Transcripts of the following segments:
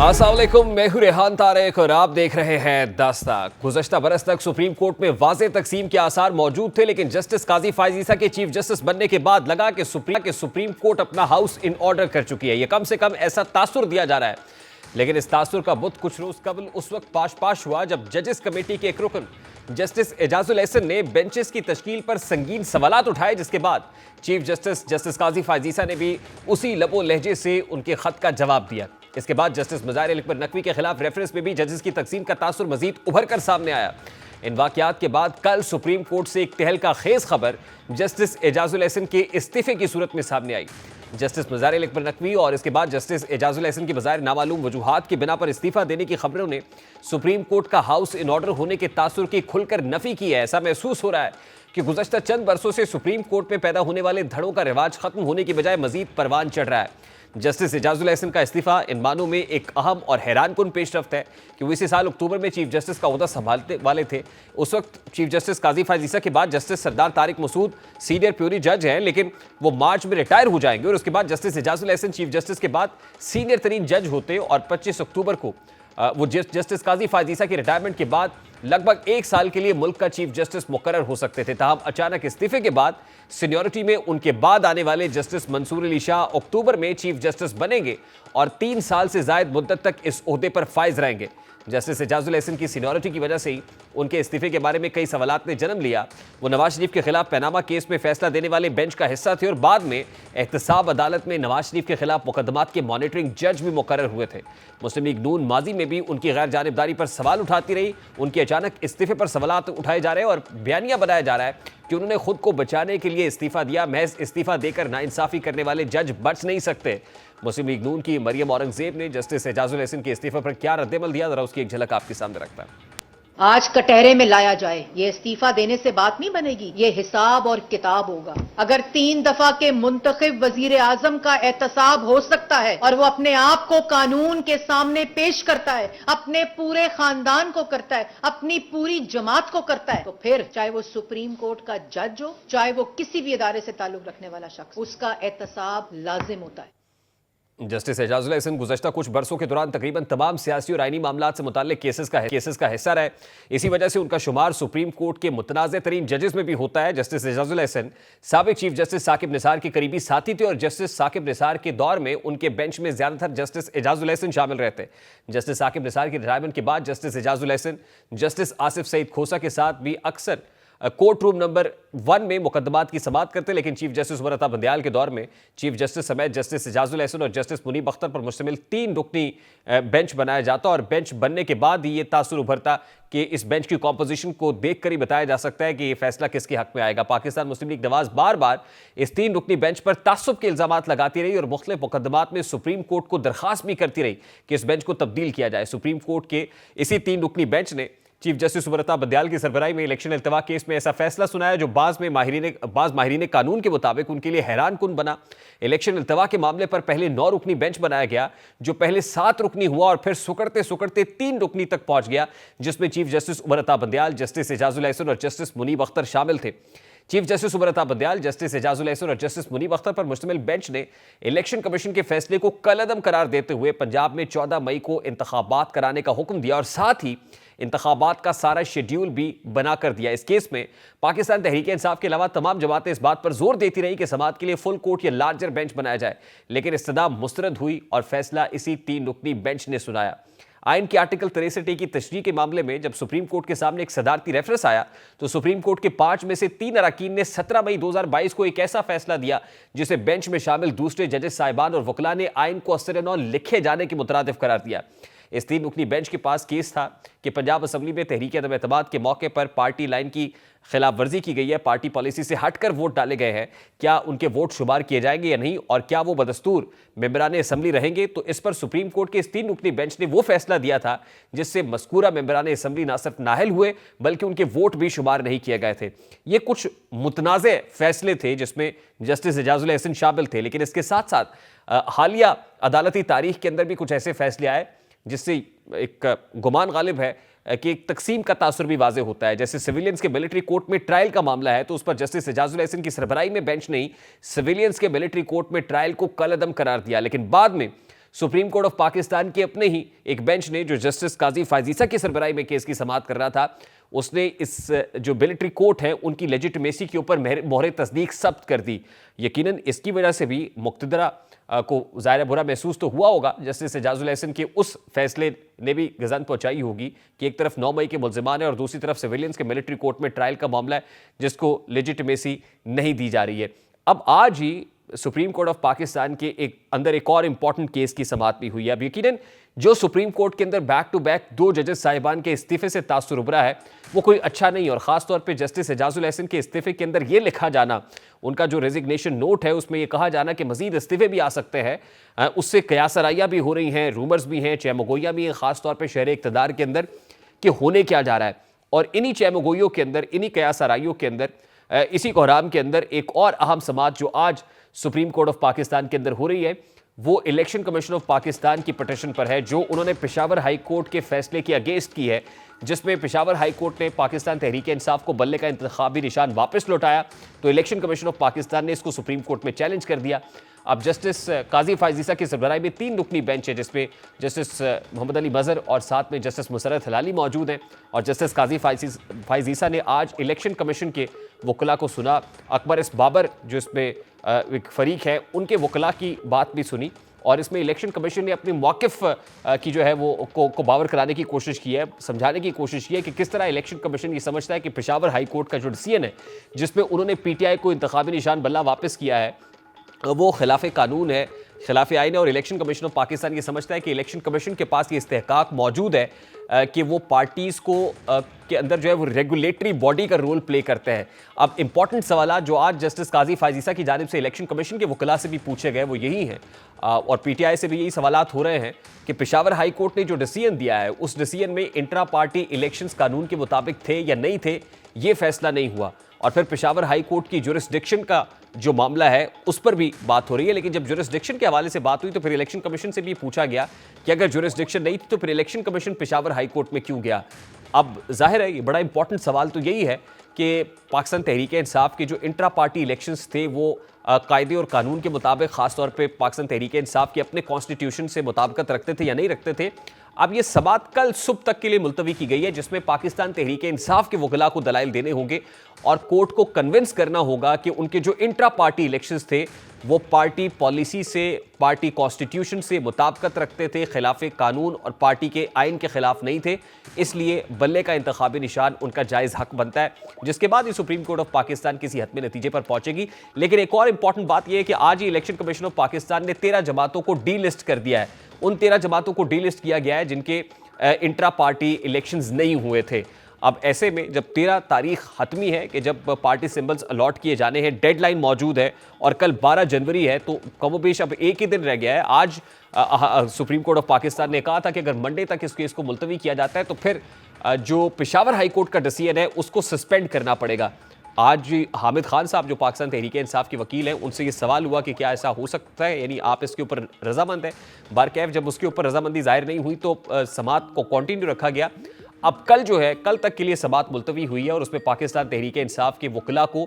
अस्सलामुअलैकुम, मैं हूं रेहान तारिक और आप देख रहे हैं दास्तां। गुज़श्ता बरस तक सुप्रीम कोर्ट में वाज़ेह तक़सीम के आसार मौजूद थे, लेकिन जस्टिस काजी फायज़ ईसा के चीफ जस्टिस बनने के बाद लगा कि सुप्रीम कोर्ट अपना हाउस इन ऑर्डर कर चुकी है। यह कम से कम ऐसा तासुर दिया जा रहा है, लेकिन इस तासुर का बुत कुछ रोज कबल उस वक्त पाश हुआ जब जजेस कमेटी के एक रुकन जस्टिस एजाजुल एहसन ने बेंचेस की तश्कील पर संगीन सवालात उठाए, जिसके बाद चीफ जस्टिस काजी फायज़ ईसा ने भी उसी लबो लहजे से उनके खत का जवाब दिया। इसके बाद जस्टिस मज़ाहिर अली अकबर नकवी के खिलाफ रेफरेंस में भी जजेस की तकसीम का तासुर मजीद उभर कर सामने आया। इन वाकयात के बाद कल सुप्रीम कोर्ट से एक तहलका खेज खबर जस्टिस एजाजुल एहसन के इस्तीफे की सूरत में सामने आई। जस्टिस मज़ाहिर अली अकबर नकवी और इसके बाद जस्टिस एजाजुल एहसन की बज़ाहिर नामालूम वजूहात की बिना पर इस्तीफा देने की खबरों ने सुप्रीम कोर्ट का हाउस इन ऑर्डर होने के तासुर की खुलकर नफी की है। ऐसा महसूस हो रहा है कि गुज़श्ता चंद बरसों से सुप्रीम कोर्ट में पैदा होने वाले धड़ों का रिवाज खत्म होने की बजाय मजीद परवान चढ़ रहा है। जस्टिस एजाजुल एहसन का इस्तीफा इन मानों में एक अहम और हैरानकुन पेशरफ्त है कि वो इसी साल अक्टूबर में चीफ जस्टिस का ओहदा संभालने वाले थे। उस वक्त चीफ जस्टिस काजी फायज़ ईसा के बाद जस्टिस सरदार तारिक मसूद सीनियर प्यूरी जज हैं, लेकिन वो मार्च में रिटायर हो जाएंगे और उसके बाद justice Ejazul Ehsan chief justice के बाद सीनियर तरीन जज होते और 25 अक्टूबर को वो जस्टिस काजी फायज़ ईसा की रिटायरमेंट के बाद लगभग एक साल के लिए मुल्क का चीफ जस्टिस मुकर्रर हो सकते थे। ताहम अचानक इस्तीफे के बाद सीनियरिटी में उनके बाद आने वाले जस्टिस मंसूर अली शाह अक्टूबर में चीफ जस्टिस बनेंगे और 3 साल से ज्यादा मुद्दत तक इस ओहदे पर फाइज रहेंगे। जस्टिस एजाजुल एहसन की सीनियरिटी की वजह से ही उनके इस्तीफे के बारे में कई सवालात ने जन्म लिया। वो नवाज शरीफ के खिलाफ पैनामा केस में फैसला देने वाले बेंच का हिस्सा थे और बाद में एहतसाब अदालत में नवाज शरीफ के खिलाफ मुकदमात के मॉनिटरिंग जज भी मुकर्रर हुए थे। मुस्लिम लीग नून माजी में भी उनकी गैर जानिबदारी पर सवाल उठाती रही। उनके अचानक इस्तीफे पर सवालात उठाए जा रहे हैं और बयानिया बनाया जा रहा है कि उन्होंने खुद को बचाने के लिए इस्तीफा दिया। महज इस्तीफा देकर नाइंसाफी करने वाले जज बच नहीं सकते। मुस्लिम लीग नून की मरियम औरंगजेब ने जस्टिस एजाजुल एहसन के इस्तीफे पर क्या रद्देमल दिया, जरा उसकी एक झलक आपके सामने रखता है। आज कटहरे में लाया जाए, ये इस्तीफा देने से बात नहीं बनेगी, ये हिसाब और किताब होगा। अगर 3 दफा के मुंतखब वजीर आजम का एहतसाब हो सकता है और वो अपने आप को कानून के सामने पेश करता है, अपने पूरे खानदान को करता है, अपनी पूरी जमात को करता है, तो फिर चाहे वो सुप्रीम कोर्ट का जज हो, चाहे वो किसी भी इदारे से ताल्लुक रखने वाला शख्स, उसका एहतसाब लाजिम होता है। जस्टिस एजाजुल एहसन गुज़श्ता कुछ बरसों के दौरान तकरीबन तमाम सियासी और आईनी मामलात से मुताल्लिक केसेस का हिस्सा रहे। इसी वजह से उनका शुमार सुप्रीम कोर्ट के मुतनाज़ तरीन जजेस में भी होता है। जस्टिस एजाजुल एहसन साबिक चीफ जस्टिस साकिब निसार के करीबी साथी थे और जस्टिस साकिब निसार के दौर में उनके बेंच में ज्यादातर जस्टिस एजाजुल एहसन शामिल रहते। जस्टिस साकिब निसार की रिटायरमेंट के बाद जस्टिस एजाजुल एहसन जस्टिस आसिफ सईद खोसा के साथ भी अक्सर कोर्ट रूम नंबर 1 में मुकदमात की समाअत करते, लेकिन चीफ जस्टिस उमर अता बंदयाल के दौर में चीफ जस्टिस समेत जस्टिस एजाजुल एहसन और जस्टिस मुनीब अख्तर पर मुश्तमिल 3 रुकनी बेंच बनाया जाता और बेंच बनने के बाद ही ये तासुर उभरता कि इस बेंच की कॉम्पोजिशन को देखकर ही बताया जा सकता है कि ये फैसला किसके हक में आएगा। पाकिस्तान मुस्लिम लीग नवाज बार बार इस 3 रुकनी बेंच पर तासुब के इल्जामात लगाती रही और मुख्तलिफ मुकदमात में सुप्रीम कोर्ट को दरखास्त भी करती रही कि इस बेंच को तब्दील किया जाए। सुप्रीम कोर्ट के इसी 3 रुकनी बेंच ने चीफ जस्टिस उमर अता बंदयाल की सरबराही में इलेक्शन इल्तवा केस में ऐसा फैसला सुनाया जो बाज़ माहिरीन कानून के मुताबिक उनके लिए हैरान कुन बना। इलेक्शन इल्तवा के मामले पर पहले 9 रुकनी बेंच बनाया गया, जो पहले 7 रुकनी हुआ और फिर सुकड़ते सुकड़ते 3 रुकनी तक पहुंच गया, जिसमें chief justice Umar Ata Bandial, justice Ejazul Ehsan और जस्टिस मुनीब अख्तर शामिल थे। Chief justice Umar Ata Bandial, justice Ejazul Ehsan और जस्टिस मुनीब अख्तर पर मुश्तमिल बेंच ने इलेक्शन कमीशन के फैसले को कलअदम करार देते हुए पंजाब में 14 मई को इंतखाबात कराने का हुक्म दिया और साथ ही इंतखाबात का सारा शेड्यूल भी बना कर दिया। इस केस में पाकिस्तान तहरीक इंसाफ के अलावा तमाम जमातें इस बात पर जोर देती रही कि समाअत के लिए फुल कोर्ट या लार्जर बेंच बनाया जाए, लेकिन इस्तदा मुस्तरद हुई और फैसला इसी 3 रुकनी बेंच ने सुनाया। आइन के आर्टिकल 63 की तशरीह के मामले में जब सुप्रीम कोर्ट के सामने एक सदारती रेफरेंस आया तो सुप्रीम कोर्ट के 5 में से 3 अरकान ने 17 मई 2022 को एक ऐसा फैसला दिया जिसे बेंच में शामिल दूसरे जजेस साहिबान और वकला ने आइन को असर-ए-नौ लिखे जाने के मुतरादिफ करार दिया। इस 3 रुकनी बेंच के पास केस था कि पंजाब असम्बली में तहरीक अदम एतमाद के मौके पर पार्टी लाइन की खिलाफ वर्जी की गई है, पार्टी पॉलिसी से हटकर वोट डाले गए हैं, क्या उनके वोट शुमार किए जाएंगे या नहीं और क्या वो बदस्तूर मेंबरान असम्बली रहेंगे। तो इस पर सुप्रीम कोर्ट के इस 3 रुकनी बेंच ने वो फैसला दिया था जिससे मज़कूरा मेंबरान असम्बली न सिर्फ नाअहल हुए बल्कि उनके वोट भी शुमार नहीं किए गए थे। ये कुछ मुतनाज़े फैसले थे जिसमें जस्टिस एजाजुल एहसन शामिल थे, लेकिन इसके साथ साथ हालिया अदालती तारीख के अंदर भी कुछ ऐसे फैसले आए जिससे एक गुमान गालिब है कि एक तकसीम का तासुर भी वाज़े होता है। जैसे सिविलियंस के मिलिट्री कोर्ट में ट्रायल का मामला है तो उस पर जस्टिस एजाजुल एहसन की सरबराही में बेंच ने सिविलियंस के मिलिट्री कोर्ट में ट्रायल को कलअदम करार दिया, लेकिन बाद में सुप्रीम कोर्ट ऑफ पाकिस्तान के अपने ही एक बेंच ने, जो जस्टिस काजी फायजीसा की सरबराही में केस की समाअत कर रहा था, उसने इस जो मिलिट्री कोर्ट है उनकी लेजिटिमेसी के ऊपर मोहर तस्दीक सब्त कर दी। यकीनन इसकी वजह से भी मुक्तदरा को ज़ाहिर बुरा महसूस तो हुआ होगा। जस्टिस एजाजुल एहसन के उस फैसले ने भी गजन पहुंचाई होगी कि एक तरफ 9 मई के मुल्जिमान है और दूसरी तरफ सिविलियंस के मिलिट्री कोर्ट में ट्रायल का मामला है जिसको लेजिटिमेसी नहीं दी जा रही है। अब आज ही सुप्रीम कोर्ट ऑफ पाकिस्तान के अंदर एक और इंपॉर्टेंट केस की समाअत भी हुई है। अब यकीनन जो सुप्रीम कोर्ट के अंदर बैक टू बैक 2 जजेस साहिबान के इस्तीफे से तासुर उभरा है वो कोई अच्छा नहीं, और खासतौर पे जस्टिस एजाजुल एहसन के इस्तीफे के अंदर ये लिखा जाना, उनका जो रेजिग्नेशन नोट है उसमें ये कहा जाना कि मजीद इस्तीफे भी आ सकते हैं, उससे कयासराइयाँ भी हो रही हैं, रूमर्स भी हैं, चैमगोइयाँ भी हैं, खासतौर पर शहर इक़्तिदार के अंदर कि होने क्या जा रहा है। और इन्हीं चैमगोइयों के अंदर, इन्हीं कयासराइयों के अंदर, इसी कोहराम के अंदर एक और अहम समाअत जो आज सुप्रीम कोर्ट ऑफ पाकिस्तान के अंदर हो रही है वो इलेक्शन कमीशन ऑफ पाकिस्तान की पिटीशन पर है, जो उन्होंने पेशावर हाई कोर्ट के फैसले के अगेंस्ट की है, जिसमें पेशावर हाई कोर्ट ने पाकिस्तान तहरीक इंसाफ को बल्ले का इंतखाबी निशान वापस लौटाया, तो इलेक्शन कमीशन ऑफ पाकिस्तान ने इसको सुप्रीम कोर्ट में चैलेंज कर दिया। अब जस्टिस काजी फायजीसा की सरबराही में 3 रुकनी बेंच है जिसमें जस्टिस मोहम्मद अली मजहर और साथ में जस्टिस मुसरत हलाली मौजूद हैं, और जस्टिस काजी फायजीसा ने आज इलेक्शन कमीशन के वकला को सुना। अकबर इस बाबर जो इसमें एक फरीक है उनके वकला की बात भी सुनी, और इसमें इलेक्शन कमीशन ने अपनी मौक़िफ़ की जो है वो को बावर कराने की कोशिश की है, समझाने की कोशिश की है कि किस तरह इलेक्शन कमीशन ये समझता है कि पेशावर हाई कोर्ट का जो डिसीजन है जिसमें उन्होंने PTI को इंतखाबी निशान बल्ला वापस किया है वो खिलाफ कानून है, खिलाफ आइन है, और इलेक्शन कमीशन ऑफ पाकिस्तान ये समझता है कि इलेक्शन कमीशन के पास ये इस्तेहकाक मौजूद है कि वो पार्टीज़ को के अंदर जो है वो रेगुलेटरी बॉडी का रोल प्ले करते हैं। अब इंपॉर्टेंट सवाल जो आज जस्टिस काजी फायजीसा की जानिब से इलेक्शन कमीशन के वकला से भी पूछे गए वो यही हैं, और PTI से भी यही सवालात हो रहे हैं कि पेशावर हाई कोर्ट ने जो डिसीजन दिया है उस डिसीजन में इंट्रा पार्टी इलेक्शंस कानून के मुताबिक थे या नहीं थे, ये फैसला नहीं हुआ। और फिर पेशावर हाई कोर्ट की जुरिस्डिक्शन का जो मामला है उस पर भी बात हो रही है, लेकिन जब जुरिस्डिक्शन के हवाले से बात हुई तो फिर इलेक्शन कमीशन से भी पूछा गया कि अगर जुरिस्डिक्शन नहीं थी तो फिर election commission Peshawar high court में क्यों गया। अब जाहिर है ये बड़ा इंपॉर्टेंट सवाल तो यही है कि पाकिस्तान तहरीक इंसाफ के जो इंट्रा पार्टी इलेक्शंस थे वो कायदे और कानून के मुताबिक, खासतौर पे पाकिस्तान तहरीक इंसाफ के अपने कॉन्स्टिट्यूशन से मुताबिकत रखते थे या नहीं रखते थे। अब ये समाअत कल सुबह तक के लिए मुलतवी की गई है जिसमें पाकिस्तान तहरीक इंसाफ के वकला को दलाइल देने होंगे और कोर्ट को कन्विंस करना होगा कि उनके जो इंट्रा पार्टी इलेक्शंस थे वो पार्टी पॉलिसी से, पार्टी कॉन्स्टिट्यूशन से मुताबिकत रखते थे, खिलाफ कानून और पार्टी के आइन के खिलाफ नहीं थे, इसलिए बल्ले का इंतखाबी निशान उनका जायज़ हक बनता है, जिसके बाद ही सुप्रीम कोर्ट ऑफ पाकिस्तान किसी हतमी नतीजे पर पहुंचेगी। लेकिन एक और इंपॉर्टेंट बात यह है कि आज ही इलेक्शन कमीशन ऑफ पाकिस्तान ने 13 जमातों को डी लिस्ट कर दिया है। उन 13 जमातों को डी लिस्ट किया गया है जिनके इंट्रा पार्टी इलेक्शंस नहीं हुए थे। अब ऐसे में जब 13 तारीख हतमी है कि जब पार्टी सिंबल्स अलॉट किए जाने हैं, डेडलाइन मौजूद है और कल 12 जनवरी है, तो कमोबेश अब एक ही दिन रह गया है। आज सुप्रीम कोर्ट ऑफ पाकिस्तान ने कहा था कि अगर मंडे तक इस केस को मुलतवी किया जाता है तो फिर जो पेशावर हाई कोर्ट का डिसीजन है उसको सस्पेंड करना पड़ेगा। आज हामिद खान साहब जो पाकिस्तान तहरीक इंसाफ के वकील हैं उनसे ये सवाल हुआ कि क्या ऐसा हो सकता है, यानी आप इसके ऊपर रजामंद हैं। बारकैफ जब उसके ऊपर रजामंदी जाहिर नहीं हुई तो समाअत को कंटिन्यू रखा गया। अब कल जो है, कल तक के लिए समाअत मुलतवी हुई है और उसमें पाकिस्तान तहरीक इंसाफ के वकला को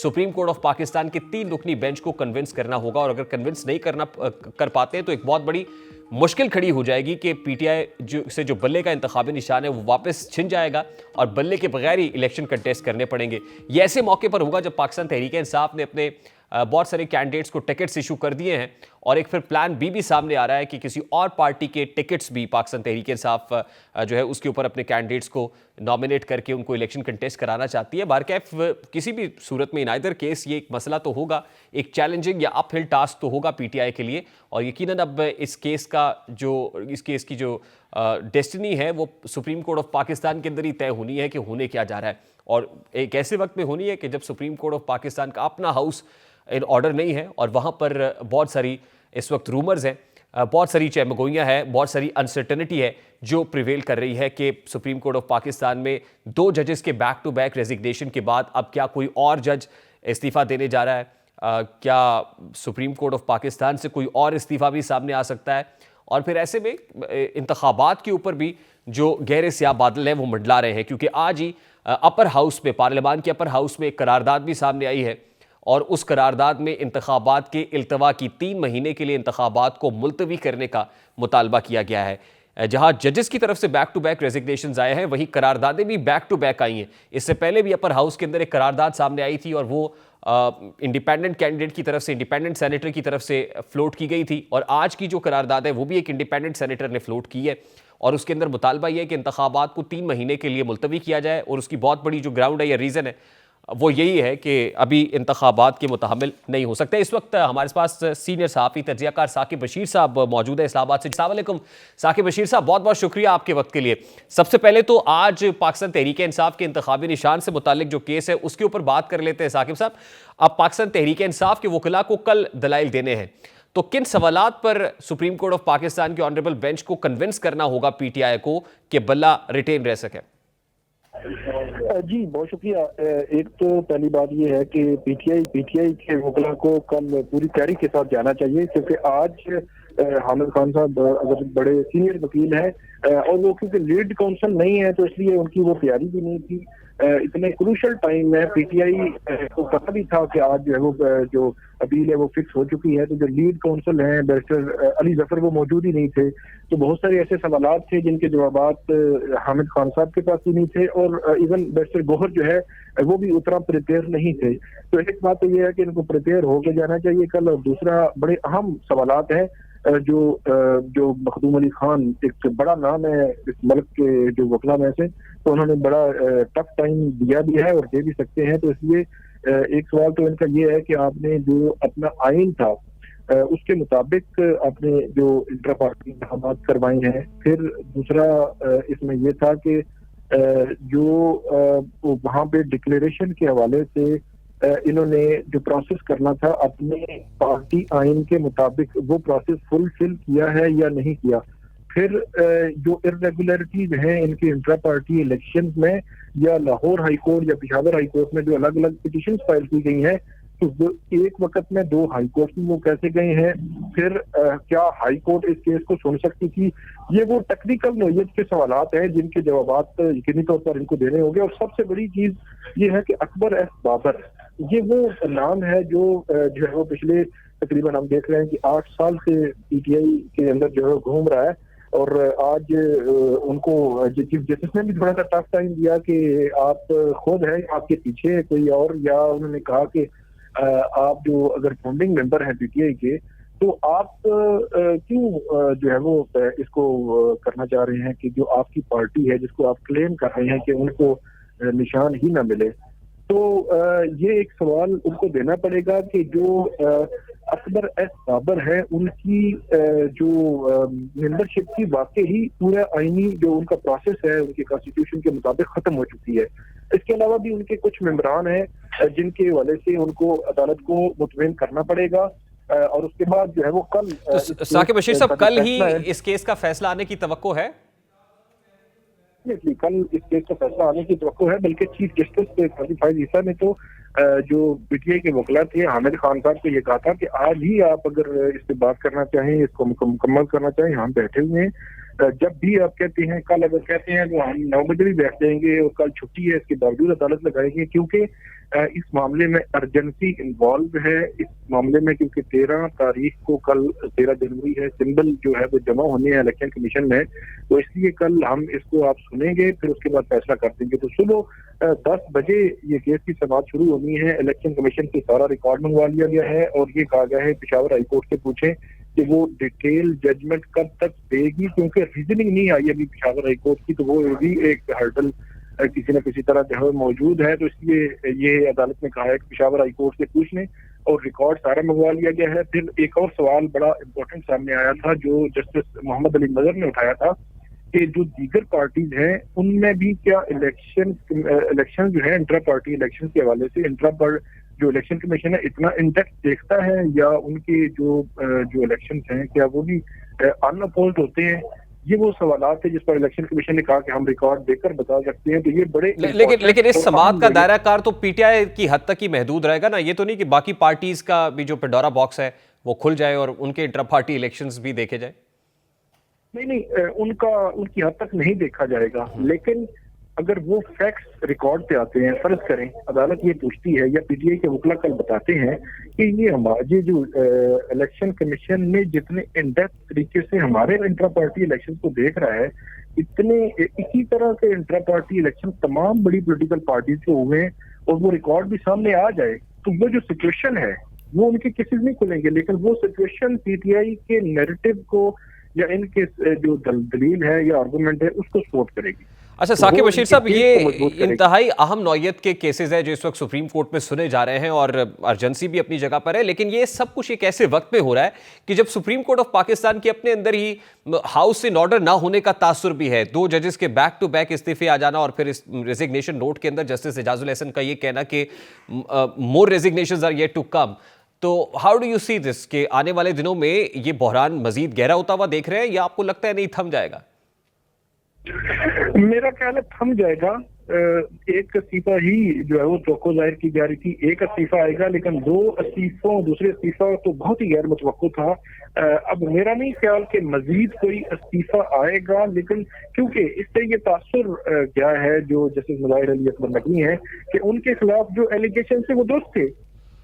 सुप्रीम कोर्ट ऑफ पाकिस्तान के 3 रुकनी बेंच को कन्विंस करना होगा, और अगर कन्विंस नहीं कर पाते हैं तो एक बहुत बड़ी मुश्किल खड़ी हो जाएगी कि PTI से जो बल्ले का इंतखाबी निशान है वो वापस छिन जाएगा और बल्ले के बगैर ही इलेक्शन कंटेस्ट करने पड़ेंगे। ये ऐसे मौके पर होगा जब पाकिस्तान तहरीक इंसाफ ने अपने बहुत सारे कैंडिडेट्स को टिकट्स इशू कर दिए हैं और एक फिर प्लान बी भी सामने आ रहा है कि किसी और पार्टी के टिकट्स भी पाकिस्तान तहरीक इंसाफ जो है उसके ऊपर अपने कैंडिडेट्स को नॉमिनेट करके उनको इलेक्शन कंटेस्ट कराना चाहती है। बारकैफ किसी भी सूरत में इन आइदर केस ये एक मसला तो होगा, एक चैलेंजिंग या अपहिल टास्क तो होगा PTI के लिए, और यकीनन अब इस केस की जो डेस्टिनी है वो सुप्रीम कोर्ट ऑफ पाकिस्तान के अंदर ही तय होनी है कि होने क्या जा रहा है, और एक ऐसे वक्त में होनी है कि जब सुप्रीम कोर्ट ऑफ पाकिस्तान का अपना हाउस इन ऑर्डर नहीं है और वहाँ पर बहुत सारी इस वक्त रूमर्स हैं, बहुत सारी चहमगोइयाँ हैं, बहुत सारी अनसर्टनिटी है जो प्रिवेल कर रही है कि सुप्रीम कोर्ट ऑफ पाकिस्तान में 2 जजेस के बैक टू बैक रेजिग्नेशन के बाद अब क्या कोई और जज इस्तीफ़ा देने जा रहा है, क्या सुप्रीम कोर्ट ऑफ पाकिस्तान से कोई और इस्तीफ़ा भी सामने आ सकता है, और फिर ऐसे में इंतखाबात के ऊपर भी जो गहरे स्याह बादल हैं वो मंडला रहे हैं, क्योंकि आज ही अपर हाउस में, पार्लियामान के अपर हाउस में एक करारदाद भी सामने आई है और उस करारदाद में इंतखाबात के इल्तवा की 3 महीने के लिए इंतखाबात को मुलतवी करने का मुतालबा किया गया है। जहां जजेस की तरफ से बैक टू बैक रेजिग्नेशंस आए हैं, वहीं करारदादें भी बैक टू बैक आई हैं। इससे पहले भी अपर हाउस के अंदर एक करारदाद सामने आई थी और वो इंडिपेंडेंट कैंडिडेट की तरफ से, इंडिपेंडेंट सेनेटर की तरफ से फ्लोट की गई थी। और आज की जो करारदाद है वो भी एक इंडिपेंडेंट सेनेटर ने फ्लोट की है और उसके अंदर मुतालबा यह है कि इंतखाबात को 3 महीने के लिए मुलतवी किया जाए। और उसकी बहुत बड़ी जो ग्राउंड है या रीज़न है वो यही है कि अभी इंतखाबात के मुताहमिल नहीं हो सकते। इस वक्त हमारे पास सीनियर सहाफ़ी तज्ज़ियाकार साकिब बशीर साहब मौजूद है इस्लामाबाद से। अस्सलाम वालेकुम साकिब बशीर साहब, बहुत बहुत शुक्रिया आपके वक्त के लिए। सबसे पहले तो आज पाकिस्तान तहरीक इंसाफ के इंतखाबी निशान से मुतालिक जो केस है उसके ऊपर बात कर लेते हैं साकिब साहब। अब पाकिस्तान तहरीक इंसाफ के वकला को कल दलाइल देने हैं, तो किन सवालात पर सुप्रीम कोर्ट ऑफ पाकिस्तान के ऑनरेबल बेंच को कन्विंस करना होगा पीटीआई को कि बल्ला रिटेन रह सके? जी बहुत शुक्रिया। एक तो पहली बात ये है कि पीटीआई के वकला को कल पूरी तैयारी के साथ जाना चाहिए, क्योंकि आज हामिद खान साहब अगर बड़े सीनियर वकील हैं और वो क्योंकि लीड काउंसिल नहीं है तो इसलिए उनकी वो तैयारी भी नहीं थी। इतने क्रूशल टाइम में पीटीआई को पता भी था कि आज जो है वो जो अपील है वो फिक्स हो चुकी है, तो जो लीड काउंसिल हैं बैरिस्टर अली जफर वो मौजूद ही नहीं थे। तो बहुत सारे ऐसे सवालात थे जिनके जवाबात हामिद खान साहब के पास भी नहीं थे और इवन बैरिस्टर गोहर जो है वो भी उतना प्रिपेयर नहीं थे। तो एक बात तो ये है कि इनको प्रिपेयर होकर जाना चाहिए कल। और दूसरा बड़े अहम सवालात है जो मखदूम अली खान एक बड़ा नाम है इस मुल्क के जो वकला में से, तो उन्होंने बड़ा टफ टाइम दिया भी है और दे भी सकते हैं। तो इसलिए एक सवाल तो इनका ये है कि आपने जो अपना आइन था उसके मुताबिक आपने जो इंटर पार्टी इंतखाबात करवाए हैं। फिर दूसरा इसमें यह था कि जो वहाँ पे डिक्लेरेशन के हवाले से इन्होंने जो प्रोसेस करना था अपने पार्टी आइन के मुताबिक वो प्रोसेस फुलफिल किया है या नहीं किया। फिर जो इरेगुलरिटीज हैं इनके इंट्रा पार्टी इलेक्शन में या लाहौर हाई कोर्ट या पेशावर हाई कोर्ट में जो अलग अलग पिटीशन फाइल की गई हैं, तो वो एक वक्त में 2 हाई कोर्ट में वो कैसे गए हैं। फिर क्या हाई कोर्ट इस केस को सुन सकती थी। ये वो टेक्निकल नोयत के सवालात हैं जिनके जवाबात यकीनी तौर पर इनको देने होंगे। और सबसे बड़ी चीज ये है कि अकबर एस बाबर ये वो नाम है जो है वो पिछले तकरीबन हम देख रहे हैं कि 8 साल से पीटीआई के अंदर जो है घूम रहा है। और आज उनको चीफ जस्टिस ने भी थोड़ा सा टफ टाइम दिया कि आप खुद हैं आपके पीछे कोई और, या उन्होंने कहा कि आप जो अगर फाउंडिंग मेंबर हैं पीटीआई के तो आप क्यों जो है वो इसको करना चाह रहे हैं कि जो आपकी पार्टी है जिसको आप क्लेम कर रहे हैं कि उनको निशान ही ना मिले। तो ये एक सवाल उनको देना पड़ेगा कि जो अकबर एस बाबर है उनकी जो मेंबरशिप की वाकई ही पूरा आईनी जो उनका प्रोसेस है उनके कॉन्स्टिट्यूशन के मुताबिक खत्म हो चुकी है। इसके अलावा भी उनके कुछ मेंबरान हैं जिनके हवाले से उनको अदालत को मुतमईन करना पड़ेगा। और उसके बाद जो है वो कल तो साकिब बशीर साहब कल ही इस केस का फैसला आने की तवक्को है? कल इस केस का फैसला आने की तवक्को है, बल्कि चीफ जस्टिस काजी फाइज ईसा ने तो जो पीटीआई के वकला थे हामिद खान साहब को ये कहा था कि आज ही आप अगर इस पे बात करना चाहें, इसको मुकम्मल करना चाहें, हम बैठे हुए हैं। जब भी आप कहते हैं, कल अगर कहते हैं तो हम 9 बजे भी बैठ जाएंगे और कल छुट्टी है इसके बावजूद अदालत लगाएंगे, क्योंकि इस मामले में अर्जेंसी इन्वॉल्व है। इस मामले में क्योंकि 13 तारीख को कल 13 जनवरी है, सिंबल जो है वो जमा होने हैं इलेक्शन कमीशन में, तो इसलिए कल हम इसको आप सुनेंगे फिर उसके बाद फैसला कर देंगे। तो सुबह 10 बजे ये केस की समाअत शुरू होनी है। इलेक्शन कमीशन से सारा रिकॉर्ड मंगवा लिया गया है और ये कहा गया है पेशावर हाई कोर्ट से पूछें कि वो डिटेल जजमेंट कब तक देगी, क्योंकि रीजनिंग नहीं आई अभी पेशावर हाई कोर्ट की, तो वो भी एक हर्डल किसी न किसी तरह जो है मौजूद है। तो इसलिए ये अदालत ने कहा है कि पेशावर हाई कोर्ट से पूछ लें और रिकॉर्ड सारा मंगवा लिया गया है। फिर एक और सवाल बड़ा इंपॉर्टेंट सामने आया था जो जस्टिस मोहम्मद अली मजहर ने उठाया था कि जो दीगर पार्टीज हैं उनमें भी क्या इलेक्शन जो है इंट्रा पार्टी इलेक्शन के हवाले से जो इलेक्शन कमीशन है इतना इंटेक्ट देखता है, या उनके जो इलेक्शन हैं क्या वो भी अनअपोज्ड होते हैं। ये वो सवालात है जिस पर इलेक्शन कमीशन ने कहा कि हम रिकॉर्ड देकर बता सकते हैं। तो ये बड़े लेकिन इस समाअत का दायरा कार तो पीटीआई की हद तक ही महदूद रहेगा ना। ये तो नहीं कि बाकी पार्टीज का भी जो पेंडोरा बॉक्स है वो खुल जाए और उनके इंट्रा पार्टी इलेक्शंस भी देखे जाए। नहीं, उनकी हद तक नहीं देखा जाएगा, लेकिन अगर वो फैक्ट्स रिकॉर्ड पे आते हैं, फर्ज करें अदालत ये पूछती है या पीटीआई के वकला कल बताते हैं कि ये हमारे जो इलेक्शन कमीशन ने जितने इन डेप्थ तरीके से हमारे इंट्रा पार्टी इलेक्शन को देख रहा है, इतने इसी तरह के इंट्रा पार्टी इलेक्शन तमाम बड़ी पॉलिटिकल पार्टीज के हुए हैं और वो रिकॉर्ड भी सामने आ जाए, तो वो जो सिचुएशन है वो उनके केसेस नहीं खुलेंगे। लेकिन वो सिचुएशन पीटीआई के नैरेटिव को या इनके जो दलील है या आर्गुमेंट है उसको सपोर्ट करेगी। अच्छा साकिब बशीर साहब, ये इंतहाई अहम नौयत के केसेस है जो इस वक्त सुप्रीम कोर्ट में सुने जा रहे हैं और अर्जेंसी भी अपनी जगह पर है, लेकिन ये सब कुछ एक ऐसे वक्त में हो रहा है कि जब सुप्रीम कोर्ट ऑफ पाकिस्तान के अपने अंदर ही हाउस इन ऑर्डर ना होने का तासुर भी है। 2 जजेस के बैक टू बैक इस्तीफे आ जाना और फिर इस रेजिग्नेशन नोट के अंदर जस्टिस एजाजुल एहसन का ये कहना कि more resignations are yet to come. तो how do you see this कि आने वाले दिनों में ये बहरान मजीद गहरा होता हुआ देख रहे हैं या आपको लगता है नहीं थम जाएगा? मेरा ख्याल है थम जाएगा। एक इस्तीफा ही जो है वो चौको जाहिर की जा रही थी, एक इस्तीफा आएगा, लेकिन 2 इस्तीफों दूसरे इस्तीफा तो बहुत ही गैर मुतवक्को था। अब मेरा नहीं ख्याल कि मजीद कोई इस्तीफा आएगा, लेकिन क्योंकि इससे ये तासुर क्या है जो जस्टिस मुजाहिर अली अकबर नकवी हैं कि उनके खिलाफ जो एलिगेशन थे वो दुरुस्त थे,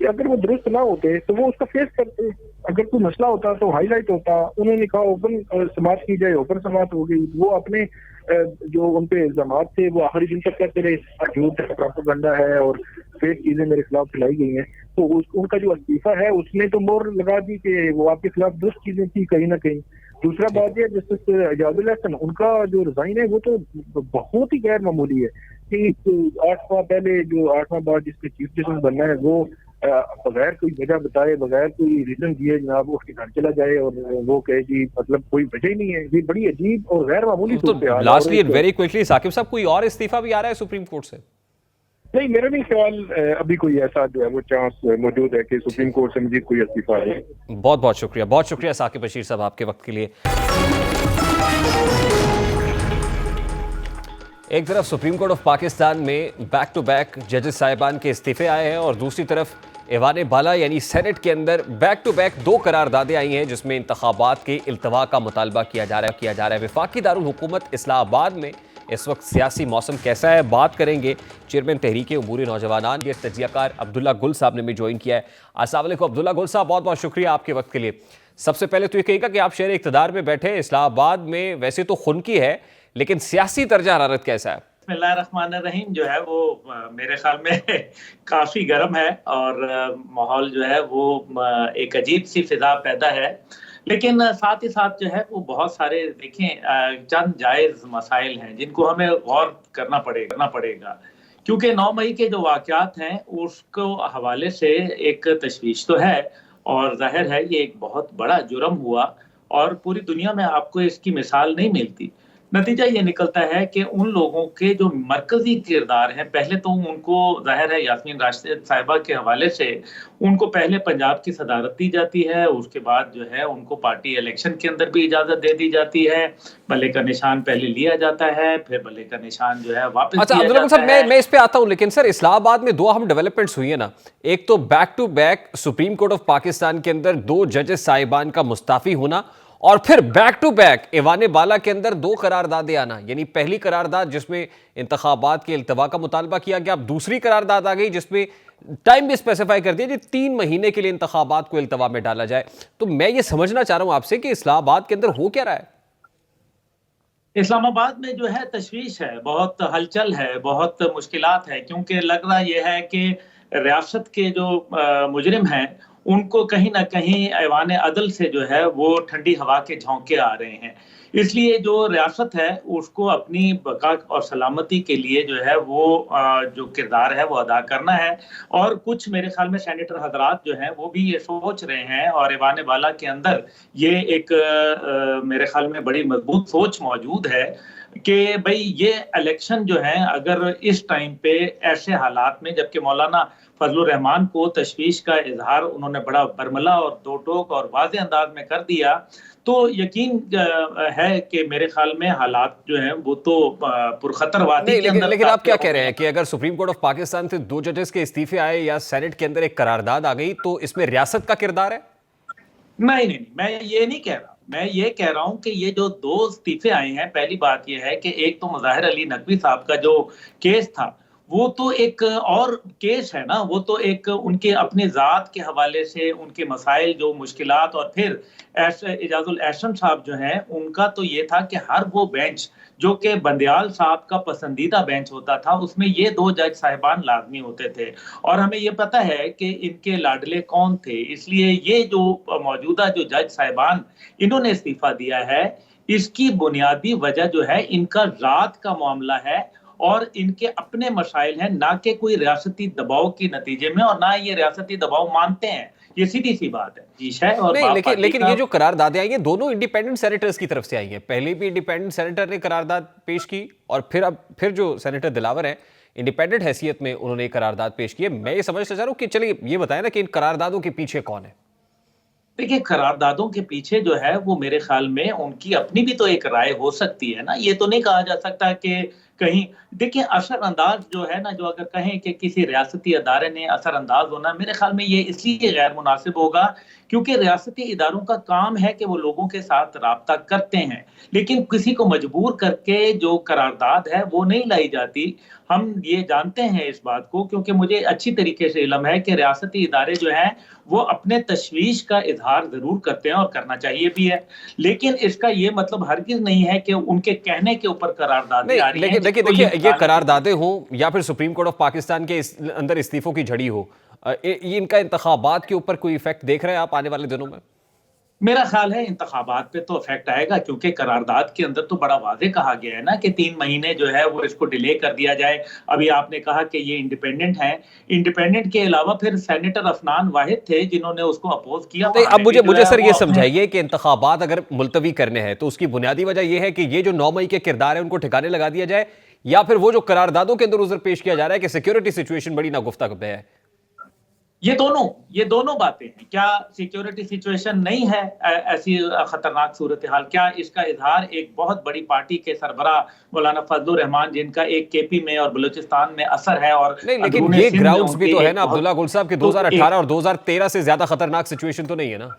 कि अगर वो दुरुस्त ना होते तो वो उसका फेस करते, अगर कोई मसला होता तो हाईलाइट होता। उन्होंने कहा ओपन समाप्त की जाए, ओपन समाप्त हो गई। वो अपने जो उन पे इल्जाम थे वो आखिरी दिन तक कहते रहे झूठ है, प्रोपेगेंडा है और फेक चीजें मेरे खिलाफ फैलाई गई हैं। तो उनका जो इस्तीफा है उसने तो मोहर लगा दी कि वो आपके खिलाफ दुरुस्त चीजें थी कहीं ना कहीं। दूसरा बात यह जस्टिस एजाजुल एहसन उनका जो रिजाइन है वो तो बहुत ही गैर मामूली है कि 8 माह पहले जो 8 माह बाद जिसके चीफ जस्टिस बनना है वो बगैर कोई वजह बताए, बगैर कोई रीजन दिए जनाब उसके घर चला जाए और वो कहे जी मतलब कोई वजह ही नहीं है। ये बड़ी अजीब और गैर मामूली तो लास्टली वेरी क्विकली साकिब साहब, कोई और इस्तीफा भी आ रहा है सुप्रीम कोर्ट से? नहीं, मेरा नहीं ख्याल अभी कोई ऐसा जो है वो चांस मौजूद है कि सुप्रीम कोर्ट से मजीद कोई इस्तीफा आए। बहुत बहुत शुक्रिया साकिब बशीर साहब आपके वक्त के लिए। एक तरफ सुप्रीम कोर्ट ऑफ पाकिस्तान में बैक टू बैक जजेस साहिबान के इस्तीफे आए हैं और दूसरी तरफ ऐवान बाला यानी सेनेट के अंदर बैक टू बैक 2 करारदादें आई हैं जिसमें इंतखाबात के इल्तवा का मुतालबा किया जा रहा है। वफाकी दारुल हुकूमत इस्लामाबाद में इस वक्त सियासी मौसम कैसा है, बात करेंगे। चेयरमैन तहरीक उमूर नौजवानान के तजियाकार अब्दुल्ला गुल साहब ने भी ज्वाइन किया है। अस्सलाम वालेकुम अब्दुल्ला गुल साहब, बहुत बहुत शुक्रिया आपके वक्त के लिए। सबसे पहले तो ये कहिएगा कि आप शहर इक़्तिदार में बैठे इस्लामाबाद में वैसे तो खुनकी है, लेकिन सियासी दर्जा हरारत कैसा है? बिस्मिल्लाहिर्रहमानिर्रहीम जो है वो मेरे ख्याल में काफ़ी गर्म है और माहौल जो है वो एक अजीब सी फिजा पैदा है, लेकिन साथ ही साथ जो है वो बहुत सारे देखें चंद जायज़ मसाइल हैं जिनको हमें गौर करना पड़ेगा क्योंकि 9 मई के जो वाक़यात हैं उसको हवाले से एक तशवीश तो है और जाहिर है ये एक बहुत बड़ा जुर्म हुआ और पूरी दुनिया में आपको इसकी मिसाल नहीं मिलती। नतीजा ये निकलता है कि उन लोगों के जो मरकजी किरदार हैं, पहले तो उनको जाहिर है यास्मीन राशिद साहिबा के हवाले से उनको पहले पंजाब की सदारत दी जाती है, उसके बाद जो है उनको पार्टी इलेक्शन के अंदर भी इजाजत दे दी जाती है, बल्ले का निशान पहले लिया जाता है, फिर बल्ले का निशान जो है वापस अच्छा दिया अब्दुल्ला जाता साहब, मैं इस पे आता हूं, लेकिन सर इस्लामाबाद में 2 अहम डेवलपमेंट्स हुई है ना। एक तो back to back supreme court of Pakistan के अंदर 2 जजेस साहिबान का मुस्ताफी होना और फिर बैक टू बैक ऐवान बाला के अंदर 2 करारदादें आना, यानी पहली करारदाद जिसमें इंतखाबात के इल्तवा का मुतालबा किया गया, अब दूसरी करारदाद आ गई जिसमें टाइम भी स्पेसिफाई कर दिया कि 3 महीने के लिए इंतखाबात को इल्तवा में डाला जाए। तो मैं ये समझना चाह रहा हूं आपसे कि इस्लामाबाद के अंदर हो क्या रहा है? इस्लामाबाद में जो है तशवीश है, बहुत हलचल है, बहुत मुश्किलात है, क्योंकि लग रहा यह है कि रियासत के जो मुजरिम हैं उनको कहीं ना कहीं ऐवान अदल से जो है वो ठंडी हवा के झोंके आ रहे हैं। इसलिए जो रियासत है उसको अपनी बका और सलामती के लिए जो है वो जो किरदार है वो अदा करना है और कुछ मेरे ख्याल में सेनेटर हजरात जो हैं वो भी ये सोच रहे हैं और ऐवान बाला के अंदर ये एक मेरे ख्याल में बड़ी मजबूत सोच मौजूद है कि भाई ये इलेक्शन जो है अगर इस टाइम पे ऐसे हालात में, जबकि मौलाना फजलुर रहमान को तशवीश का इजहार उन्होंने बड़ा बरमला और दो टोक और वाज़ेह अंदाज में कर दिया, तो यकीन है कि मेरे ख्याल में हालात जो हैं वो तो पुरखतर वादी के अंदर। लेकिन आप क्या कह रहे हैं कि अगर सुप्रीम कोर्ट ऑफ पाकिस्तान से 2 जजेस के इस्तीफे आए या सेनेट के अंदर एक करारदाद आ गई तो इसमें रियासत का किरदार है? नहीं, मैं ये नहीं कह रहा। मैं ये कह रहा हूं कि ये जो 2 इस्तीफे आए हैं, पहली बात ये है कि एक तो मुज़ाहिर अली नकवी साहब का जो केस था, वो तो एक और केस है ना, वो तो एक उनके अपने ज़ात के हवाले से उनके मसाइल जो मुश्किलात, और फिर इजाजुल एहसन साहब जो हैं, उनका तो ये था कि हर वो बेंच जो कि बंदयाल साहब का पसंदीदा बेंच होता था, उसमें ये 2 जज साहिबान लाजमी होते थे। और हमें ये पता है कि इनके लाडले कौन थे, इसलिए ये जो मौजूदा जो जज साहिबान इन्होंने इस्तीफा दिया है, इसकी बुनियादी वजह जो है इनका रात का मामला है और इनके अपने मसाइल हैं, ना कि कोई रियासती दबाव के नतीजे में, और ना ये रियासती दबाव मानते हैं। ये सीधी सी बात है जी है। और नहीं, लेकिन लेकिन का... ये जो करारदादें आई हैं दोनों इंडिपेंडेंट सेनेटर्स की तरफ से आई हैं। पहले भी इंडिपेंडेंट सेनेटर ने करारदाद पेश की और फिर जो सेनेटर दिलावर हैं इंडिपेंडेंट हैसियत में उन्होंने करारदाद पेश की है। मैं ये समझना चाह रहा हूं कि चलिए ये बताएं ना कि इन करारदादों के पीछे कौन है। देखिए, करारदादों के पीछे जो है वो मेरे ख्याल में उनकी अपनी भी तो एक राय हो सकती है ना। ये तो नहीं कहा जा सकता कि कहीं, देखिए असरअंदाज जो है ना, जो अगर कहें कि किसी रियासती अदारे ने असरअंदाज होना, मेरे ख्याल में ये इसलिए गैर मुनासिब होगा क्योंकि रियासती इदारों का काम है कि वो लोगों के साथ राब्ता करते हैं, लेकिन किसी को मजबूर करके जो करारदाद है वो नहीं लाई जाती। हम ये जानते हैं इस बात को, क्योंकि मुझे अच्छी तरीके से इल्म है कि रियासती इदारे जो हैं वो अपने तशवीश का इजहार जरूर करते हैं और करना चाहिए भी है, लेकिन इसका ये मतलब हरगिज नहीं है कि उनके कहने के ऊपर करारदादें आ रही हैं। देखिए ये करारदादें हो या फिर सुप्रीम कोर्ट ऑफ पाकिस्तान के अंदर इस्तीफों की झड़ी हो, ये इनका इंतखाबात के ऊपर कोई इफेक्ट देख रहे हैं आप आने वाले दिनों में? मेरा ख्याल है इंतखाबात पे तो इफेक्ट आएगा, क्योंकि करारदाद के अंदर तो बड़ा वाज़ेह कहा गया है ना कि 3 महीने जो है वो इसको डिले कर दिया जाए। अभी आपने कहा कि ये इंडिपेंडेंट हैं, इंडिपेंडेंट के अलावा फिर सेनेटर अफनान वाहिद थे जिन्होंने उसको अपोज किया। अब मुझे सर ये समझाइए कि इंतखाबात अगर मुलतवी करने हैं तो उसकी बुनियादी वजह यह है कि ये जो 9 मई के किरदार है उनको ठिकाने लगा दिया जाए, या फिर वो जो करारदादों के अंदर उधर पेश किया जा रहा है कि सिक्योरिटी सिचुएशन बड़ी नागुफ्ता है? ये दोनों बातें हैं। क्या सिक्योरिटी सिचुएशन नहीं है ऐसी खतरनाक सूरत हाल? क्या इसका इजहार एक बहुत बड़ी पार्टी के सरबराह मौलाना फजलुर रहमान, जिनका एक केपी में और बलूचिस्तान में असर है, और नहीं, लेकिन ये ग्राउंड्स भी तो है ना अब्दुल्ला गुल साहब के 2018 और 2013 से ज्यादा खतरनाक सिचुएशन तो नहीं है ना?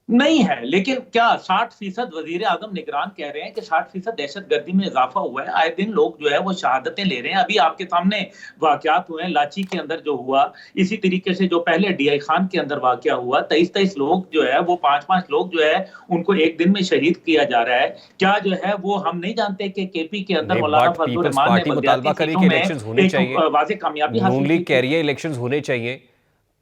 नहीं है, लेकिन क्या 60% वजीर आजम निगरान कह रहे हैं कि 60% दहशतगर्दी में इजाफा हुआ है। आए दिन लोग जो है वो शहादतें ले रहे हैं। अभी आपके सामने वाकयात हुए हैं, लाची के अंदर जो हुआ, इसी तरीके से जो पहले डीआई खान के अंदर वाकया हुआ, 23 लोग जो है वो 5 लोग जो है उनको एक दिन में शहीद किया जा रहा है। क्या जो है वो हम नहीं जानते कि केपी के अंदर मौलाना फजलुर रहमान ने मुतालबा करी कि इलेक्शंस होने चाहिए, वाज़ेह कामयाबी हासिल की। नून लीग कह रही है इलेक्शंस होने चाहिए,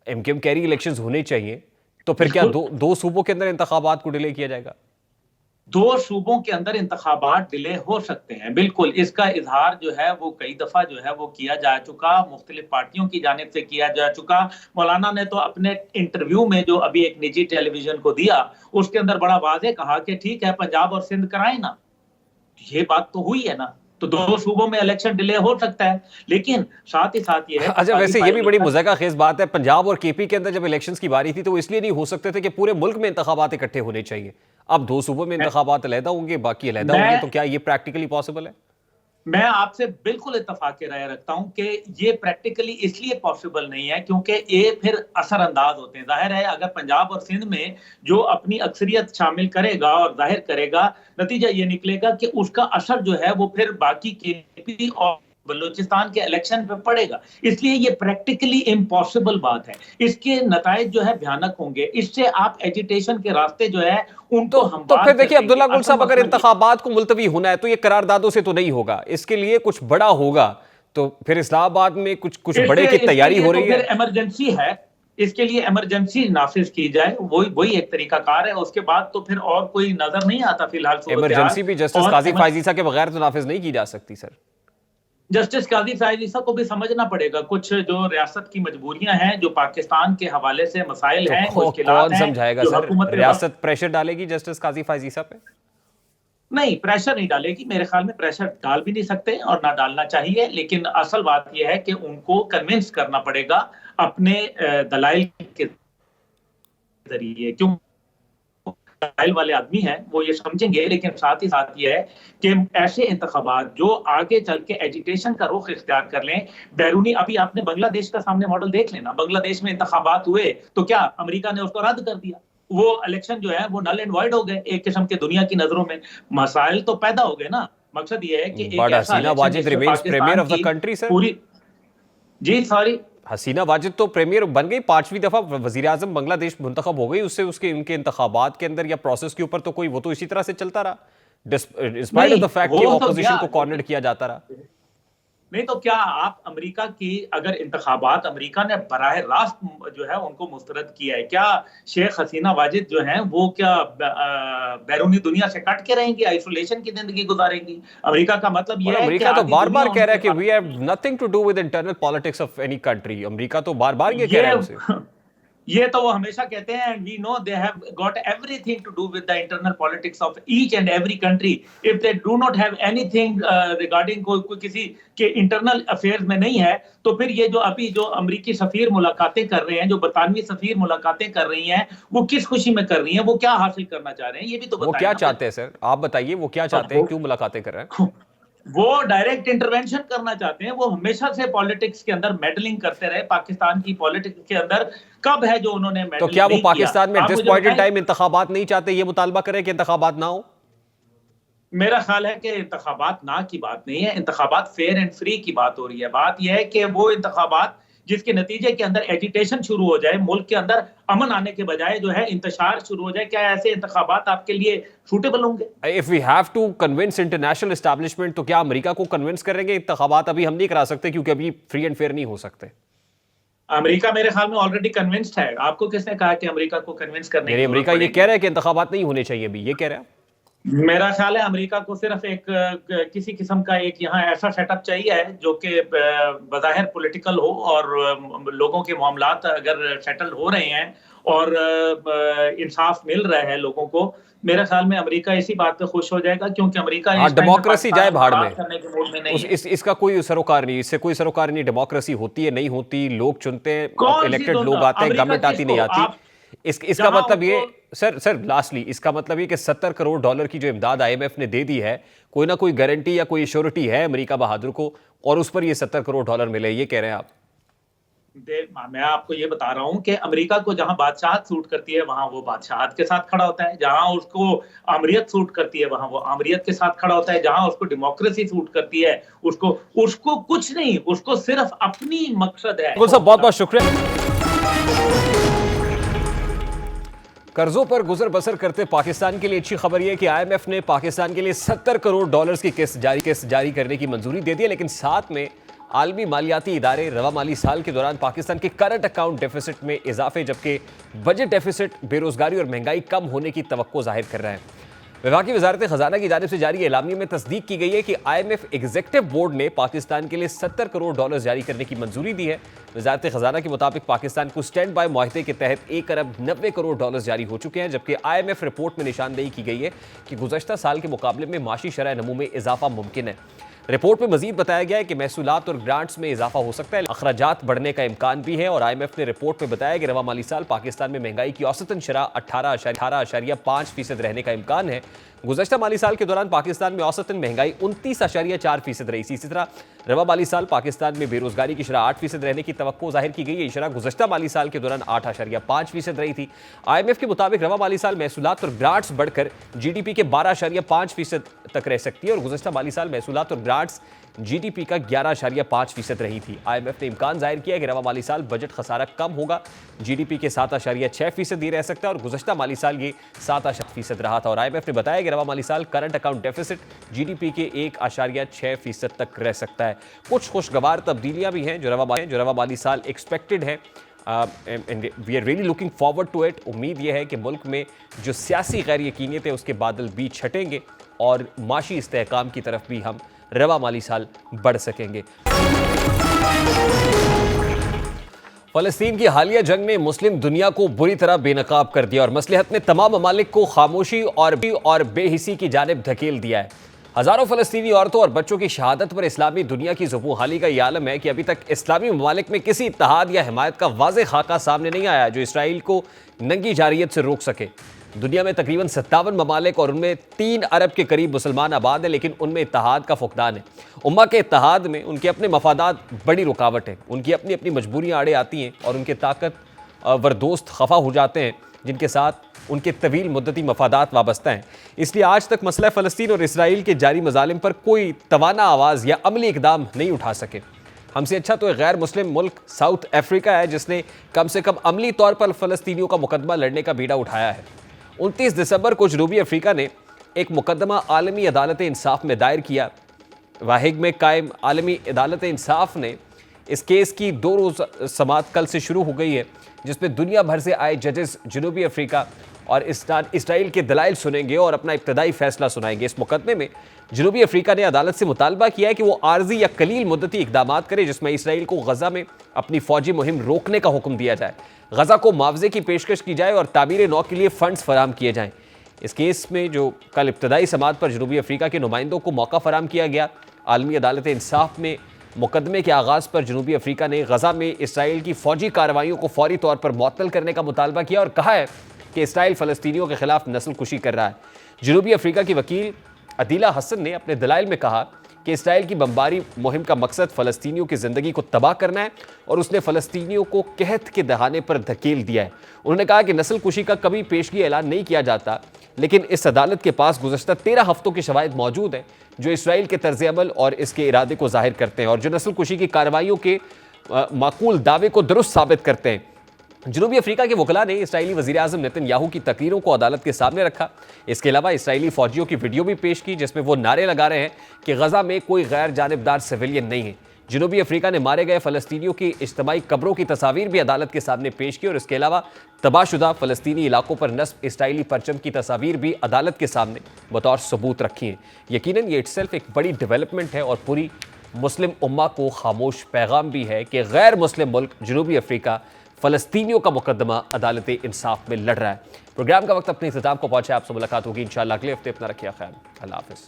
एमकेएम कह रही है इलेक्शंस होने चाहिए, तो फिर क्या दो सूबों के अंदर इंतखाबात को डिले किया जाएगा? 2 सूबों के अंदर इंतखाबात डिले हो सकते हैं, बिल्कुल। इसका इजहार जो है वो कई दफा जो है वो किया जा चुका, मुख्तलिफ पार्टियों की जानिब से किया जा चुका। मौलाना ने तो अपने इंटरव्यू में जो अभी एक निजी टेलीविजन को दिया, उसके अंदर बड़ा वाज़ेह कहा कि ठीक है पंजाब और सिंध कराएं ना। ये बात तो हुई है ना, तो 2 सूबों में इलेक्शन डिले हो सकता है, लेकिन साथ ही साथ ये है। अच्छा, वैसे ये भी बड़ी मुज़ाहिका खेज बात है, पंजाब और केपी के अंदर जब इलेक्शंस की बारी थी तो वो इसलिए नहीं हो सकते थे कि पूरे मुल्क में इंतखाबात इकट्ठे होने चाहिए। अब 2 सूबों में इंतखाबात अलहदा होंगे, बाकी अलहदा होंगे, तो क्या ये प्रैक्टिकली पॉसिबल है? मैं आपसे बिल्कुल इत्तफाक की राय रखता हूं कि ये प्रैक्टिकली इसलिए पॉसिबल नहीं है क्योंकि ये फिर असरअंदाज होते हैं। जाहिर है अगर पंजाब और सिंध में जो अपनी अक्सरियत शामिल करेगा और जाहिर करेगा, नतीजा ये निकलेगा कि उसका असर जो है वो फिर बाकी केपी और बलूचिस्तान के इलेक्शन पे पड़ेगा। इसलिए ये प्रैक्टिकली इम्पॉसिबल बात है। इसके नताइज जो है भयानक होंगे। इससे आप एजिटेशन के रास्ते जो है उनको हम तो फिर देखिए अब्दुल्ला गुल साहब, अगर इंतखाबात को मुलतवी होना है तो ये करारदादों से तो नहीं होगा, इसके लिए कुछ बड़ा होगा। तो फिर इस्लामाबाद में कुछ बड़े की तैयारी हो रही है। इमरजेंसी है, इसके लिए इमरजेंसी नाफिज की जाए, वही एक तरीकाकार है। उसके बाद तो फिर और कोई नजर नहीं आता फिलहाल। इमरजेंसी भी जस्टिस काजी फायज ईसा के बगैर तो नाफिज नहीं की जा सकती सर। जस्टिस काजी फायज ईसा को भी समझना पड़ेगा कुछ जो रियासत की मजबूरियां हैं, जो पाकिस्तान के हवाले से मसाइल हैं, मुश्किलात हैं। कौन समझाएगा सर? रियासत प्रेशर डालेगी जस्टिस काजी फायज ईसा पे? नहीं, प्रेशर नहीं डालेगी। मेरे ख्याल में प्रेशर डाल भी नहीं सकते और ना डालना चाहिए, लेकिन असल बात यह है कि उनको कन्विंस करना पड़ेगा अपने दलाइल के जरिए। क्यों दलाइल वाले आदमी हैं वो ये समझेंगे, लेकिन साथ ही साथ ये है कि ऐसे इंतखाबात जो आगे चल के एजिटेशन का रुख इख्तियार कर लें, बैरूनी, अभी आपने बांग्लादेश का सामने मॉडल देख लेना। बांग्लादेश में इंतखाबात हुए तो क्या अमेरिका ने उसको रद्द कर दिया? वो इलेक्शन जो है वो नल एंड वॉइड हो गए एक किस्म के दुनिया की नजरों में। मसाइल तो पैदा हो गए ना। मकसद ये है कि एक बट ऐसा हसीना इलेक्शन वाजिद जिसमें remains premier Pakistan of the की कंट्री सर। पूरी, जी सॉरी, हसीना वाजिद तो प्रीमियर बन गई, 5वीं दफा वजीर आजम बांग्लादेश मुंतखब हो गई, उससे उसके उनके इंतखाबात के अंदर या प्रोसेस के ऊपर तो कोई, वो तो इसी तरह से चलता रहा डिस्पाइट ऑफ द फैक्ट कि हो तो ऑपोजिशन गया, को कॉर्नर किया जाता रहा। नहीं तो क्या आप अमेरिका की अगर इंतखाबात अमेरिका ने बराह रास्त जो है उनको मुस्तरद किया है, क्या शेख हसीना वाजिद जो हैं वो क्या बैरूनी दुनिया से कट के रहेंगी, आइसोलेशन की जिंदगी गुजारेंगी? अमेरिका का मतलब और ये है कि अमेरिका तो आधी बार बार दुनिया कह रहा है उनके कि we have nothing to do with internal politics of any country. America तो बार बार ये कह रहा है हमसे। ये तो वो हमेशा कहते हैं, and we know they have got everything to do with the internal politics of each and every country. If they do not have anything regarding कोई किसी के इंटरनल अफेयर्स में नहीं है, तो फिर ये जो अभी जो अमेरिकी सफीर मुलाकातें कर रहे हैं, जो बरतानवी सफीर मुलाकातें कर रही हैं, वो किस खुशी में कर रही हैं, वो क्या हासिल करना चाह रहे हैं, ये भी तो वो बताएं क्या ना। चाहते हैं सर, आप बताइए, वो क्या चाहते हैं, क्यों मुलाकातें कर रहे हैं? वो डायरेक्ट इंटरवेंशन करना चाहते हैं। वो हमेशा से पॉलिटिक्स के अंदर मेडलिंग करते रहे, पाकिस्तान की पॉलिटिक्स के अंदर कब है जो उन्होंने तो मेडलिंग क्या वो नहीं पाकिस्तान में किया? आप दिस मुझे पॉइंट इन बताएं। टाइम इंतखाबात नहीं चाहते, ये मुतालबा करें कि इंतखाबात ना हो? मेरा ख्याल है कि इंतखाबात ना की बात नहीं है, इंतखाबात फेयर एंड फ्री की बात हो रही है। बात यह है कि वो इंतखाबात जिसके नतीजे के अंदर एजिटेशन शुरू हो जाए, मुल्क के अंदर अमन आने के बजाय जो है इंतशार शुरू हो जाए, क्या ऐसे इंतखाबात आपके लिए सूटेबल होंगे? If we have to convince international establishment, तो क्या अमेरिका को कन्विंस करेंगे? इंतखाबात अभी हम नहीं करा सकते क्योंकि अभी फ्री एंड फेयर नहीं हो सकते। अमेरिका मेरे ख्याल में ऑलरेडी कन्विंस्ड है। आपको किसने कहा कि अमेरिका को कन्विंस करने की अमेरिका जरूरत ये पड़ेगी? कह रहा है कि इंतखाबात नहीं होने चाहिए अभी, ये कह रहा है। मेरा ख्याल है अमेरिका को सिर्फ एक किसी किस्म का एक यहाँ ऐसा सेटअप चाहिए है जो कि बज़ाहिर पॉलिटिकल हो, और लोगों के मामलात अगर सेटल हो रहे हैं और इंसाफ मिल रहा है लोगों को, मेरे ख्याल में अमेरिका इसी बात पे खुश हो जाएगा, क्योंकि अमेरिका हाँ, इस टाइम पे डेमोक्रेसी जाए पाकिस्तान भाड़ को में। बात करने के मूड में नहीं है। इसका कोई सरोकार नहीं, इससे कोई सरोकार नहीं। डेमोक्रेसी होती है नहीं होती, लोग चुनते हैं, कौन सी इलेक्टेड दोनों? लोग आते हैं, अमेरिका गवर्नमेंट आती नहीं किसको? आती। आप इसका जहां मतलब ये उनको सर लास्टली इसका मतलब ये कि 70 करोड़ डॉलर की जो इमदाद आईएमएफ ने दे दी है, कोई ना कोई गारंटी या कोई श्योरिटी है अमेरिका बहादुर को, और उस पर ये 70 करोड़ डॉलर मिले, ये कह रहे हैं आप? मैं आपको ये बता रहा हूं कि अमेरिका को जहां बादशाहत सूट करती है वहां वो बादशाहत के साथ खड़ा होता है, जहां उसको आमरियत सूट करती है वहां वो आमरियत के साथ खड़ा होता है, जहां उसको डेमोक्रेसी सूट करती है उसको कुछ नहीं, उसको सिर्फ अपनी मकसद है। बहुत बहुत शुक्रिया। कर्जों पर गुजर बसर करते पाकिस्तान के लिए अच्छी खबर यह कि आईएमएफ ने पाकिस्तान के लिए 70 करोड़ डॉलर्स की किस्त जारी करने की मंजूरी दे दी है, लेकिन साथ में आलमी मालियाती इदारे रवा माली साल के दौरान पाकिस्तान के करंट अकाउंट डेफिसिट में इजाफे, जबकि बजट डेफिसिट बेरोजगारी और महंगाई कम होने की तवक्को जाहिर कर रहा है। विभाग की वजारत खजाना की जानिब से जारी एलामिया में तस्दीक की गई है कि आईएमएफ एग्जीक्यूटिव बोर्ड ने पाकिस्तान के लिए 70 करोड़ डॉलर जारी करने की मंजूरी दी है। वजारत खजाना के मुताबिक पाकिस्तान को स्टैंड बाय मुआहदे के तहत 1 अरब 90 करोड़ डॉलर जारी हो चुके हैं, जबकि आईएमएफ रिपोर्ट में निशानदेही की गई है कि गुज़श्ता साल के मुकाबले में माशी शरह नमू में इजाफा मुमकिन है। रिपोर्ट में मजीद बताया गया है कि महसूलात और ग्रांट्स में इजाफा हो सकता है, अखराजात बढ़ने का इम्कान भी है। और आईएमएफ ने रिपोर्ट में बताया कि रवा माली साल पाकिस्तान में महंगाई की औसतन शरह 18.5% रहने का इम्कान है। गुज़श्ता माली साल के दौरान पाकिस्तान में औसतन महंगाई 29.4% रही। इसी तरह रवा माली साल पाकिस्तान में बेरोजगारी की शरह 8% रहने की तवक्को जाहिर की गई है। ये शरह गुज़श्ता माली साल के दौरान 8.5% रही थी। आईएमएफ के मुताबिक रवा माली साल महसूलात और ग्रांट्स बढ़कर जीडीपी के 12.5% तक रह सकती है, और गुज़श्ता माली साल महसूलात और ग्रांट्स जीडीपी का 11.5% रही थी। आईएमएफ ने इम्कान जाहिर किया कि रवा माली साल बजट खसारा कम होगा, जीडीपी के 7.6% ही रह सकता है, और गुज़श्ता माली साल ये 7% रहा था। और आईएमएफ ने बताया कि रवा माली साल करंट अकाउंट डेफिसिट जीडीपी के 1.6% तक रह सकता है। कुछ खुशगवार तब्दीलियां भी हैं जो रवा माली साल एक्सपेक्टेड है। We are really looking forward to it. उम्मीद यह है कि मुल्क में जो सियासी गैर यकीनियत है उसके बादल भी छटेंगे और माशी इस्तेहकाम की तरफ भी हम रवा माली साल बढ़ सकेंगे। फ़लस्तीन की हालिया जंग ने मुस्लिम दुनिया को बुरी तरह बेनकाब कर दिया और मसलिहत ने तमाम ममालिक को खामोशी और बेहिसी की जानिब धकेल दिया है। हज़ारों फ़लस्तीनी औरतों और बच्चों की शहादत पर इस्लामी दुनिया की ज़ुबून हाली का ये आलम है कि अभी तक इस्लामी ममालिक में किसी इत्तेहाद या हिमायत का वाज़ेह खाका सामने नहीं आया जो इसराइल को नंगी जारियत से रोक सके। दुनिया में तकरीबन 57 ममालिक और उनमें 3 अरब के करीब मुसलमान आबाद हैं, लेकिन उनमें इत्तेहाद का फुकदान है। उम्मा के इत्तेहाद में उनके अपने मफादात बड़ी रुकावट है, उनकी अपनी अपनी मजबूरियाँ आड़े आती हैं और उनके ताकतवर दोस्त खफा हो जाते हैं जिनके साथ उनके तवील मुद्दती मफादात वाबस्ता हैं। इसलिए आज तक मसला फ़लस्तीन और इसराइल के जारी मजालिम पर कोई तवाना आवाज़ या अमली इकदाम नहीं उठा सके। हमसे अच्छा तो एक गैर मुस्लिम मुल्क साउथ अफ्रीका है, जिसने कम से कम अमली तौर पर फ़लस्तीनियों का मुकदमा लड़ने का बीड़ा उठाया है। 29 दिसंबर को जनूबी अफ्रीका ने एक मुकदमा आलमी अदालत इंसाफ में दायर किया। वाहिग में कायम आलमी अदालत इंसाफ ने इस केस की 2 रोज़ समाअत कल से शुरू हो गई है, जिसमें दुनिया भर से आए जजेस जनूबी अफ्रीका और इसराइल के दलाइल सुनेंगे और अपना इब्तदाई फैसला सुनाएंगे। इस मुकदमे में जनूबी अफ्रीका ने अदालत से मुतालबा किया है कि वो आर्जी या कलील मुद्दती इकदाम करे, जिसमें इसराइल को गजा में अपनी फौजी मुहिम रोकने का हुक्म दिया जाए, गजा को मुआवजे की पेशकश की जाए और तामीर नौ के लिए फंड्स फराहम किए जाएं। इस केस में जो कल इब्तदाई समाअत पर जनूबी अफ्रीका के नुमाइंदों को मौका फराहम किया गया। आलमी अदालत इंसाफ में मुकदमे के आगाज़ पर जनूबी अफ्रीका ने गजा में इसराइल की फौजी कार्रवाइयों को फौरी तौर पर मुअत्तल करने का मुतालबा किया और कहा है कि इसराइल फ़लस्तीनियों के खिलाफ नस्लकुशी कर रहा है। जनूबी अफ्रीका की वकील अदीला हसन ने अपने दलाइल में कहा कि इसराइल की बमबारी मुहिम का मकसद फ़लस्तीनियों की ज़िंदगी को तबाह करना है और उसने फ़लस्तीनियों को कहत के दहाने पर धकेल दिया है। उन्होंने कहा कि नस्लकुशी का कभी पेशगी ऐलान नहीं किया जाता, लेकिन इस अदालत के पास गुज़श्ता 13 हफ्तों के शवाहिद मौजूद हैं जो इसराइल के तर्ज़ अमल और इसके इरादे को ज़ाहिर करते हैं और जो नस्लकुशी की कार्रवाइयों के माकूल दावे को दुरुस्त साबित करते हैं। जनूबी अफ्रीका के वकला ने इसराइली वज़ीर-ए-आज़म नेतन्याहू की तकरीरों को अदालत के सामने रखा। इसके अलावा इसराइली फौजियों की वीडियो भी पेश की, जिसमें वो नारे लगा रहे हैं कि गजा में कोई गैर जानिबदार सिविलियन नहीं है। जनूबी अफ्रीका ने मारे गए फ़लस्तीनियों की इज्तिमाई कब्रों की तस्वीर भी अदालत के सामने पेश की और इसके अलावा तबाहशुदा फ़लस्तीनी इलाकों पर नस्ब इसराइली परचम की तस्वीर भी अदालत के सामने बतौर सबूत रखी है। यकीनन ये इटसेल्फ एक बड़ी डेवलपमेंट है और पूरी मुस्लिम उम्मा को खामोश पैगाम भी है कि गैर मुस्लिम मुल्क जनूबी अफ्रीका फ़लस्तीनियों का मुकदमा अदालत इंसाफ में लड़ रहा है। प्रोग्राम का वक्त अपने इख्तिताम को पहुंचा। आपसे मुलाकात होगी इंशाअल्लाह अगले हफ्ते। अपना रखिए ख्याल। अल्लाह हाफ़िज़।